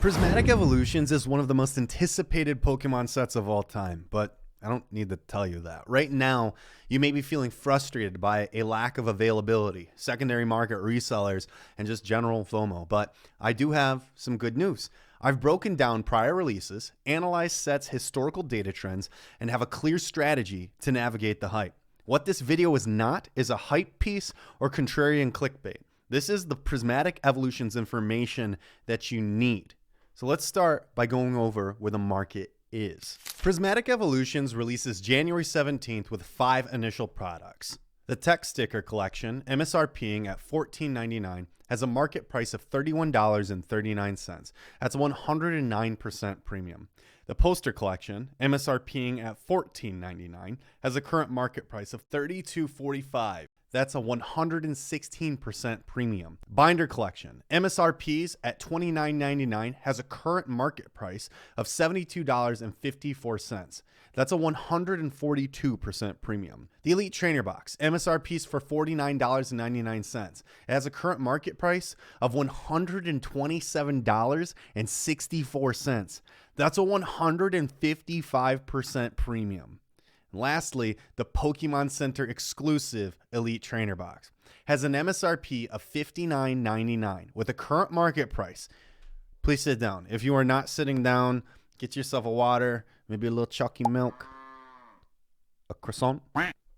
Prismatic Evolutions is one of the most anticipated Pokemon sets of all time, but I don't need to tell you that. Right now, you may be feeling frustrated by a lack of availability, secondary market resellers, and just general FOMO, but I do have some good news. I've broken down prior releases, analyzed sets' historical data trends, and have a clear strategy to navigate the hype. What this video is not is a hype piece or contrarian clickbait. This is the Prismatic Evolutions information that you need. So let's start by going over where the market is. Prismatic Evolutions releases January 17th with 5 initial products. The Tech Sticker Collection, MSRPing at $14.99, has a market price of $31.39. That's a 109% premium. The Poster Collection, MSRPing at $14.99, has a current market price of $32.45. That's a 116% premium. Binder Collection, MSRPs at $29.99, has a current market price of $72.54. That's a 142% premium. The Elite Trainer Box, MSRPs for $49.99. It has a current market price of $127.64. That's a 155% premium. Lastly, the Pokemon Center exclusive Elite Trainer Box has an MSRP of $59.99 with a current market price. Please sit down. If you are not sitting down, get yourself a water, maybe a little chalky milk, a croissant.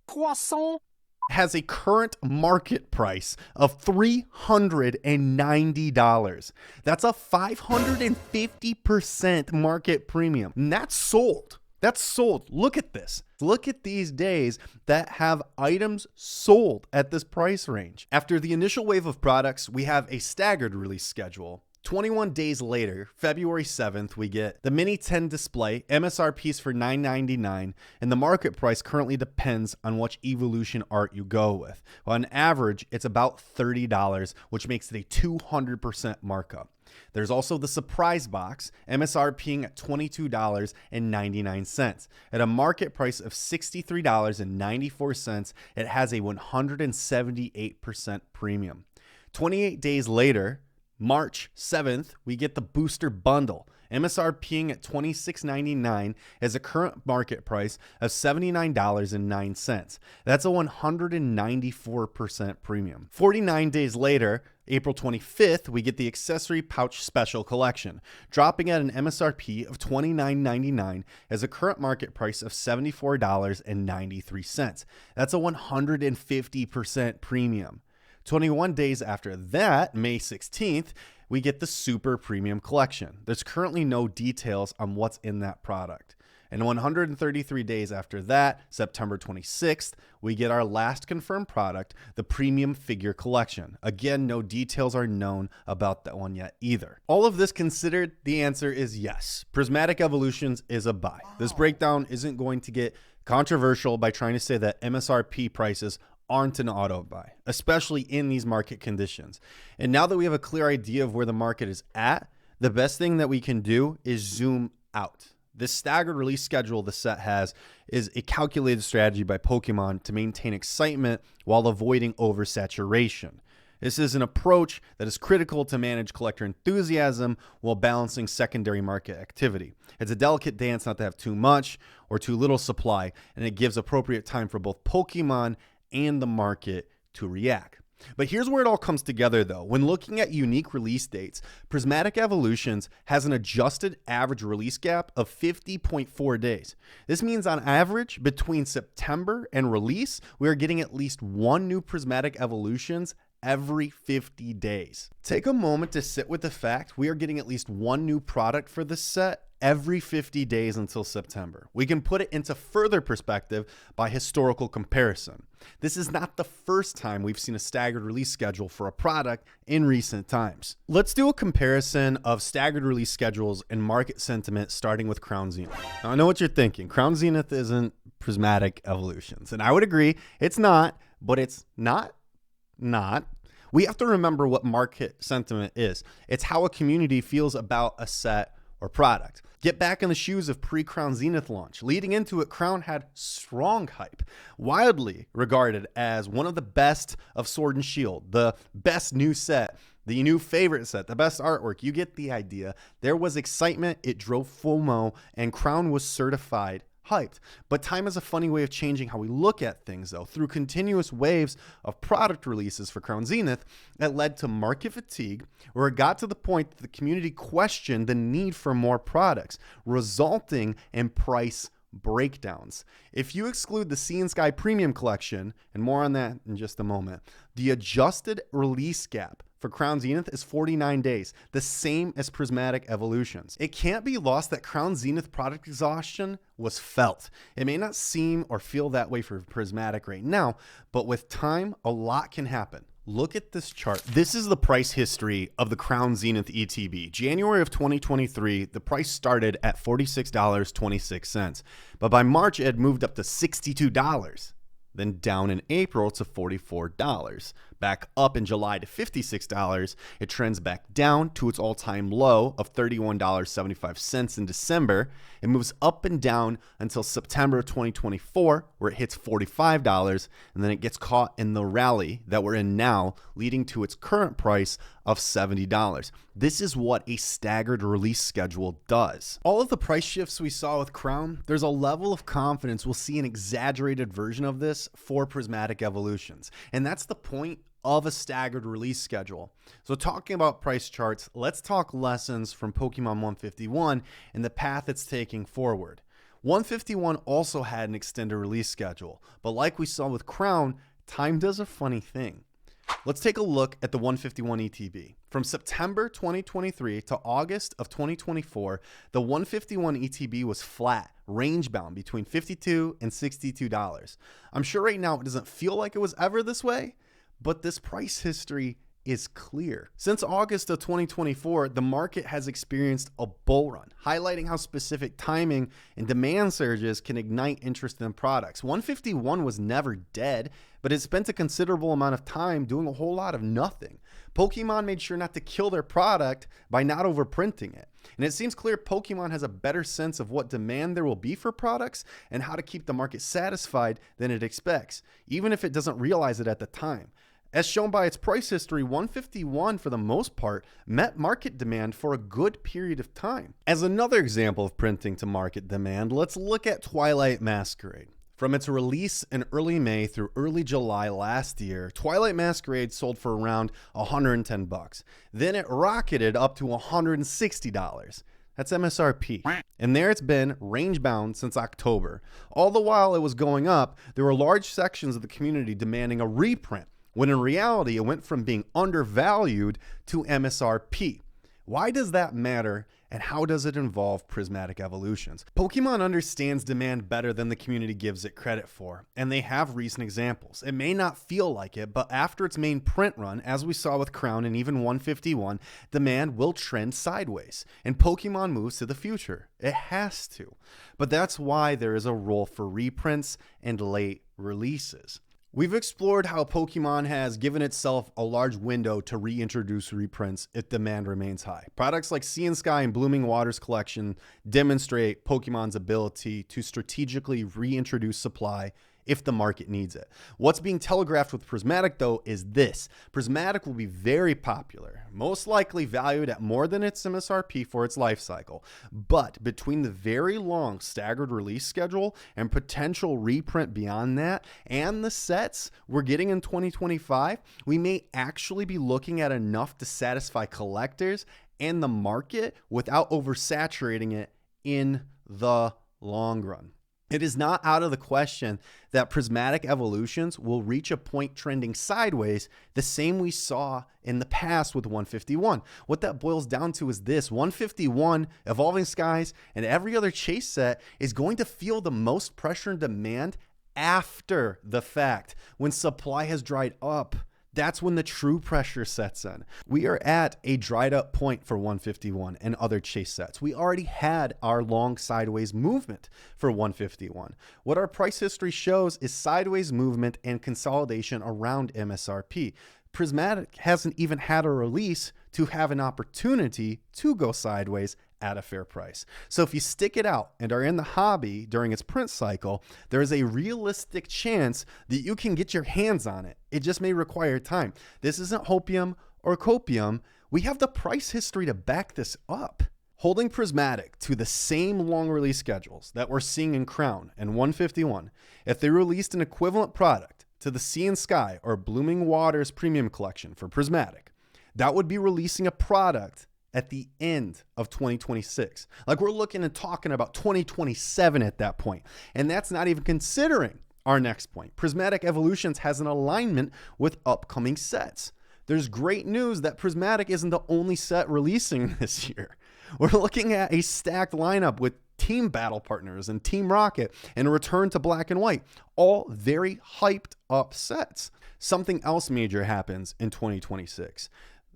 Croissant has a current market price of $390. That's a 550% market premium. And that's sold. That's sold. Look at this. Look at these days that have items sold at this price range. After the initial wave of products, we have a staggered release schedule. 21 days later, February 7th, we get the Mini 10 display, MSRPs for $9.99, and the market price currently depends on which evolution art you go with. Well, on average, it's about $30, which makes it a 200% markup. There's also the Surprise Box, MSRPing at $22.99. At a market price of $63.94, it has a 178% premium. 28 days later, March 7th, we get the Booster Bundle. MSRPing at $26.99 has a current market price of $79.09. That's a 194% premium. 49 days later, April 25th, we get the Accessory Pouch Special Collection, dropping at an MSRP of $29.99 as a current market price of $74.93. That's a 150% premium. 21 days after that, May 16th, we get the Super Premium Collection. There's currently no details on what's in that product. And 133 days after that, September 26th, we get our last confirmed product, the Premium Figure Collection. Again, no details are known about that one yet either. All of this considered, the answer is yes. Prismatic Evolutions is a buy. This breakdown isn't going to get controversial by trying to say that MSRP prices aren't an auto buy, especially in these market conditions. And now that we have a clear idea of where the market is at, the best thing that we can do is zoom out. This staggered release schedule the set has is a calculated strategy by Pokemon to maintain excitement while avoiding oversaturation. This is an approach that is critical to manage collector enthusiasm while balancing secondary market activity. It's a delicate dance not to have too much or too little supply, and it gives appropriate time for both Pokemon and the market to react. But here's where it all comes together though. When looking at unique release dates, Prismatic Evolutions has an adjusted average release gap of 50.4 days. This means on average between September and release, we are getting at least one new Prismatic Evolutions every 50 days. Take a moment to sit with the fact we are getting at least one new product for this set every 50 days until September. We can put it into further perspective by historical comparison. This is not the first time we've seen a staggered release schedule for a product in recent times. Let's do a comparison of staggered release schedules and market sentiment starting with Crown Zenith. Now, I know what you're thinking. Crown Zenith isn't Prismatic Evolutions. And I would agree, it's not, but it's not. We have to remember what market sentiment is. It's how a community feels about a set or product. Get back in the shoes of pre-Crown Zenith launch. Leading into it, Crown had strong hype, widely regarded as one of the best of Sword and Shield, the best new set The new favorite set, the best artwork, you get the idea. There was excitement, it drove FOMO, and Crown was certified hyped. But time is a funny way of changing how we look at things, though. Through continuous waves of product releases for Crown Zenith, that led to market fatigue, where it got to the point that the community questioned the need for more products, resulting in price breakdowns. If you exclude the Sea and Sky Premium Collection, and more on that in just a moment, the adjusted release gap for Crown Zenith is 49 days, the same as Prismatic Evolutions. It can't be lost that Crown Zenith product exhaustion was felt. It may not seem or feel that way for Prismatic right now, but with time, a lot can happen. Look at this chart. This is the price history of the Crown Zenith ETB. January of 2023, the price started at $46.26, but by March it had moved up to $62. Then down in April to $44, back up in July to $56. It trends back down to its all-time low of $31.75 in December. It moves up and down until September of 2024, where it hits $45, and then it gets caught in the rally that we're in now, leading to its current price of $70. This is what a staggered release schedule does. All of the price shifts we saw with Crown, there's a level of confidence we'll see an exaggerated version of this for Prismatic Evolutions. And that's the point of a staggered release schedule. So talking about price charts, let's talk lessons from Pokemon 151 and the path it's taking forward. 151 also had an extended release schedule, but like we saw with Crown, time does a funny thing. Let's take a look at the 151 ETB. From September 2023 to August of 2024, the 151 ETB was flat, range bound between $52 and $62. I'm sure right now it doesn't feel like it was ever this way, but this price history is clear. Since August of 2024, the market has experienced a bull run, highlighting how specific timing and demand surges can ignite interest in products. 151 was never dead, but it spent a considerable amount of time doing a whole lot of nothing. Pokemon made sure not to kill their product by not overprinting it. And it seems clear Pokemon has a better sense of what demand there will be for products and how to keep the market satisfied than it expects, even if it doesn't realize it at the time. As shown by its price history, 151 for the most part met market demand for a good period of time. As another example of printing to market demand, let's look at Twilight Masquerade. From its release in early May through early July last year, Twilight Masquerade sold for around $110. Then it rocketed up to $160. That's MSRP. And there it's been range bound since October. All the while it was going up, there were large sections of the community demanding a reprint, when in reality, it went from being undervalued to MSRP. Why does that matter, and how does it involve Prismatic Evolutions? Pokemon understands demand better than the community gives it credit for, and they have recent examples. It may not feel like it, but after its main print run, as we saw with Crown and even 151, demand will trend sideways, and Pokemon moves to the future. It has to. But that's why there is a role for reprints and late releases. We've explored how Pokemon has given itself a large window to reintroduce reprints if demand remains high. Products like Sea and Sky and Blooming Waters collection demonstrate Pokemon's ability to strategically reintroduce supply if the market needs it. What's being telegraphed with Prismatic, though, is this. Prismatic will be very popular, most likely valued at more than its MSRP for its life cycle. But between the very long staggered release schedule and potential reprint beyond that, and the sets we're getting in 2025, we may actually be looking at enough to satisfy collectors and the market without oversaturating it in the long run. It is not out of the question that Prismatic Evolutions will reach a point trending sideways, the same we saw in the past with 151. What that boils down to is this: 151, Evolving Skies, and every other chase set is going to feel the most pressure and demand after the fact, when supply has dried up. That's when the true pressure sets in. We are at a dried up point for 151 and other chase sets. We already had our long sideways movement for 151. What our price history shows is sideways movement and consolidation around MSRP. Prismatic hasn't even had a release to have an opportunity to go sideways at a fair price. So if you stick it out and are in the hobby during its print cycle, there is a realistic chance that you can get your hands on it. It just may require time. This isn't hopium or copium, we have the price history to back this up. Holding Prismatic to the same long release schedules that we're seeing in Crown and 151, if they released an equivalent product to the Sea and Sky or Blooming Waters Premium Collection for Prismatic, that would be releasing a product at the end of 2026. Like, we're looking and talking about 2027 at that point. And that's not even considering our next point. Prismatic Evolutions has an alignment with upcoming sets. There's great news that Prismatic isn't the only set releasing this year. We're looking at a stacked lineup with Team Battle Partners and Team Rocket and a return to Black and White, all very hyped up sets. Something else major happens in 2026.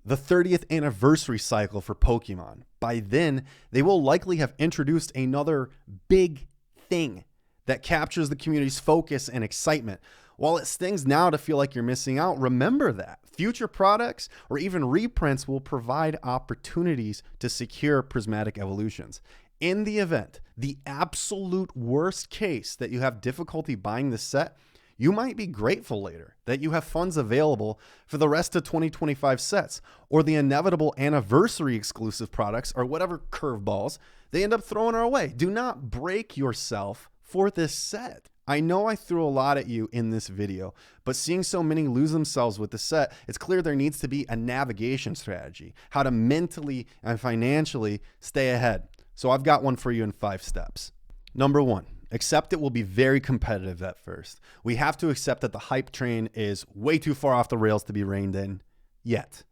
The 30th anniversary cycle for Pokemon. By then, they will likely have introduced another big thing that captures the community's focus and excitement. While it stings now to feel like you're missing out, remember that future products or even reprints will provide opportunities to secure Prismatic Evolutions. In the event, the absolute worst case that you have difficulty buying the set, you might be grateful later that you have funds available for the rest of 2025 sets or the inevitable anniversary exclusive products or whatever curveballs they end up throwing our way. Do not break yourself for this set. I know I threw a lot at you in this video, but seeing so many lose themselves with the set, it's clear there needs to be a navigation strategy, how to mentally and financially stay ahead. So I've got one for you in 5 steps. Number 1, accept it will be very competitive at first. We have to accept that the hype train is way too far off the rails to be reined in yet.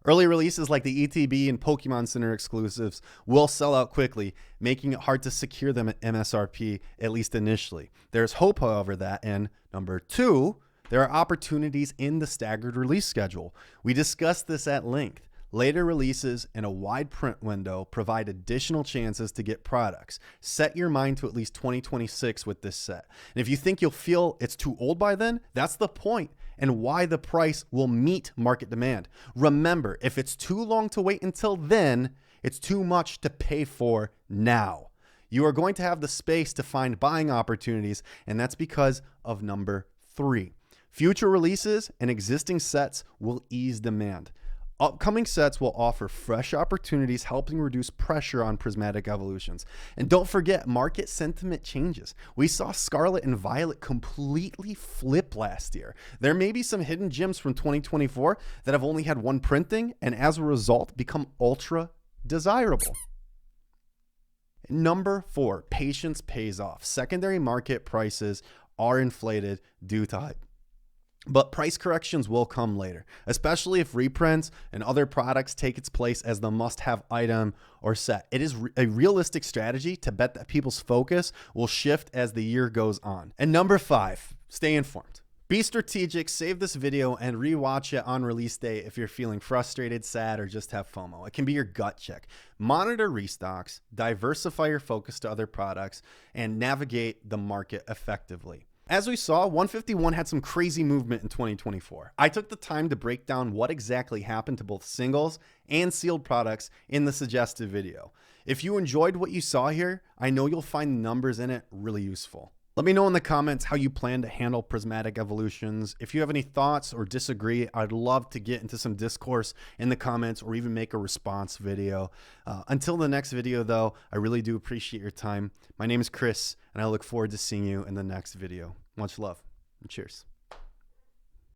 Early releases like the ETB and Pokemon Center exclusives will sell out quickly, making it hard to secure them at MSRP, at least initially. There's hope, however, that, and number 2, there are opportunities in the staggered release schedule. We discussed this at length. Later releases and a wide print window provide additional chances to get products. Set your mind to at least 2026 with this set. And if you think you'll feel it's too old by then, that's the point and why the price will meet market demand. Remember, if it's too long to wait until then, it's too much to pay for now. You are going to have the space to find buying opportunities, and that's because of number 3. Future releases and existing sets will ease demand. Upcoming sets will offer fresh opportunities, helping reduce pressure on Prismatic Evolutions. And don't forget, market sentiment changes. We saw Scarlet and Violet completely flip last year. There may be some hidden gems from 2024 that have only had one printing and as a result become ultra desirable. Number 4, patience pays off. Secondary market prices are inflated due to hype. But price corrections will come later, especially if reprints and other products take its place as the must-have item or set. It is a realistic strategy to bet that people's focus will shift as the year goes on. And number 5, stay informed. Be strategic, save this video, and rewatch it on release day if you're feeling frustrated, sad, or just have FOMO. It can be your gut check. Monitor restocks, diversify your focus to other products, and navigate the market effectively. As we saw, 151 had some crazy movement in 2024. I took the time to break down what exactly happened to both singles and sealed products in the suggested video. If you enjoyed what you saw here, I know you'll find the numbers in it really useful. Let me know in the comments how you plan to handle Prismatic Evolutions. If you have any thoughts or disagree, I'd love to get into some discourse in the comments or even make a response video. Until the next video, though, I really do appreciate your time. My name is Chris, and I look forward to seeing you in the next video. Much love and cheers.